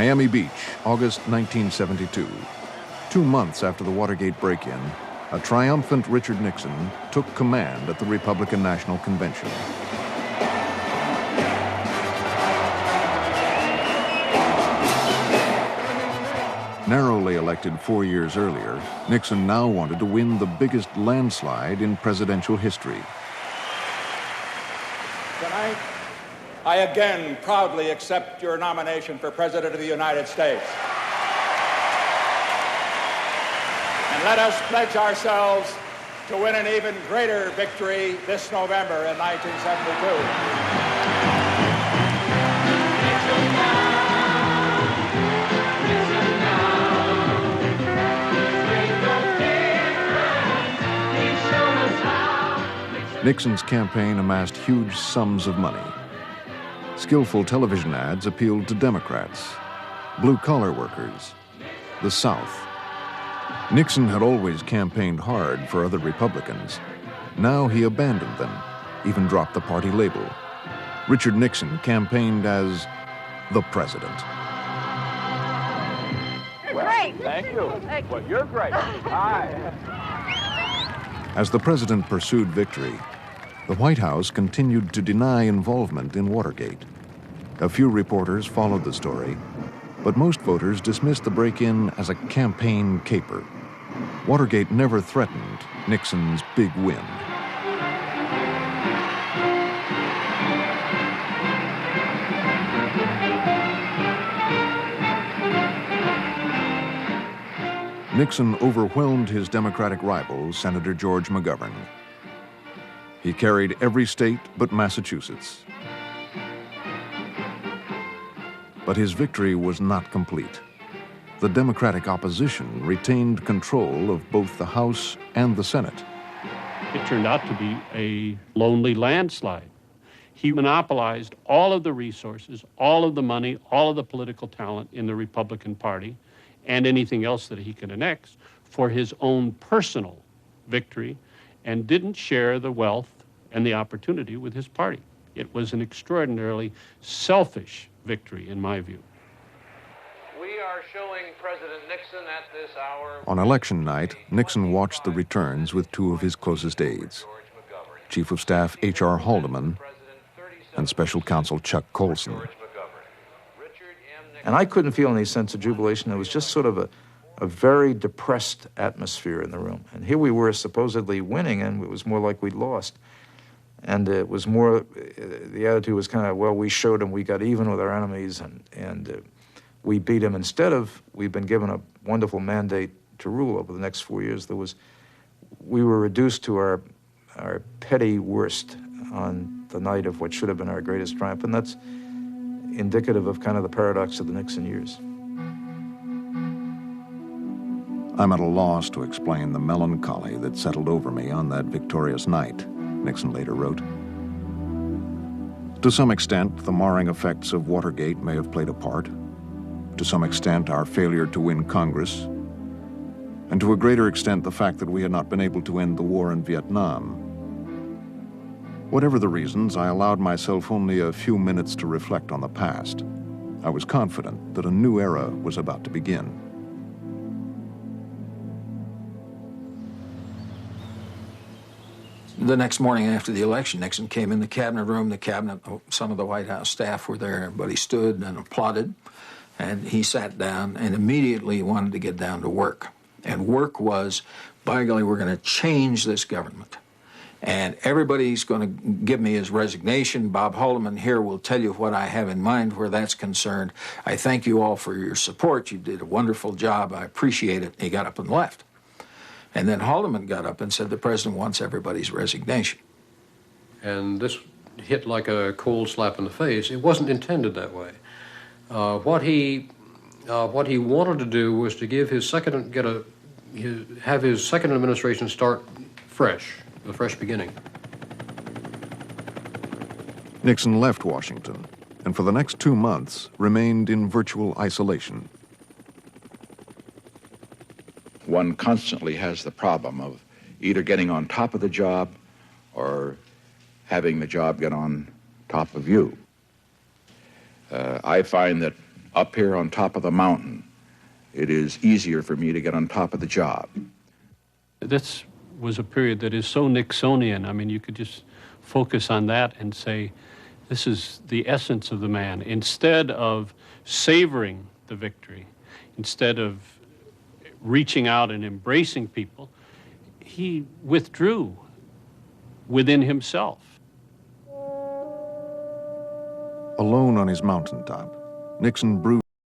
Miami Beach, August 1972. 2 months after the Watergate break-in, a triumphant Richard Nixon took command at the Republican National Convention. Narrowly elected 4 years earlier, Nixon now wanted to win the biggest landslide in presidential history. Tonight, I again proudly accept your nomination for President of the United States. And let us pledge ourselves to win an even greater victory this November in 1972. Nixon's campaign amassed huge sums of money. Skillful television ads appealed to Democrats, blue-collar workers, the South. Nixon had always campaigned hard for other Republicans. Now he abandoned them, even dropped the party label. Richard Nixon campaigned as the president. You're great. Thank you. Well, you're great. Hi. As the president pursued victory, the White House continued to deny involvement in Watergate. A few reporters followed the story, but most voters dismissed the break-in as a campaign caper. Watergate never threatened Nixon's big win. Nixon overwhelmed his Democratic rival, Senator George McGovern. He carried every state but Massachusetts. But his victory was not complete. The Democratic opposition retained control of both the House and the Senate. It turned out to be a lonely landslide. He monopolized all of the resources, all of the money, all of the political talent in the Republican Party, and anything else that he could annex for his own personal victory, and didn't share the wealth and the opportunity with his party. It was an extraordinarily selfish victory, in my view. We are showing President Nixon at this hour. On election night, Nixon watched the returns with two of his closest aides, Chief of Staff H.R. Haldeman and Special Counsel Chuck Colson. And I couldn't feel any sense of jubilation. It was just sort of a very depressed atmosphere in the room. And here we were supposedly winning, and it was more like we'd lost. And it was more, the attitude was kind of, well, we showed them we got even with our enemies, and we beat them. Instead of, we've been given a wonderful mandate to rule over the next 4 years, we were reduced to our petty worst on the night of what should have been our greatest triumph. And that's indicative of kind of the paradox of the Nixon years. I'm at a loss to explain the melancholy that settled over me on that victorious night, Nixon later wrote. To some extent, the marring effects of Watergate may have played a part. To some extent, our failure to win Congress. And to a greater extent, the fact that we had not been able to end the war in Vietnam. Whatever the reasons, I allowed myself only a few minutes to reflect on the past. I was confident that a new era was about to begin. The next morning after the election, Nixon came in the cabinet room. The cabinet, some of the White House staff were there. Everybody stood and applauded. And he sat down and immediately wanted to get down to work. And work was, by golly, we're going to change this government. And everybody's going to give me his resignation. Bob Haldeman here will tell you what I have in mind where that's concerned. I thank you all for your support. You did a wonderful job. I appreciate it. He got up and left. And then Haldeman got up and said the president wants everybody's resignation. And this hit like a cold slap in the face. It wasn't intended that way. What he wanted to do was to give his have his second administration start fresh, a fresh beginning. Nixon left Washington, and for the next 2 months remained in virtual isolation. One constantly has the problem of either getting on top of the job or having the job get on top of you. I find that up here on top of the mountain, it is easier for me to get on top of the job. This was a period that is so Nixonian. I mean, you could just focus on that and say, this is the essence of the man. Instead of savoring the victory, instead of reaching out and embracing people, he withdrew within himself. Alone on his mountaintop, Nixon brewed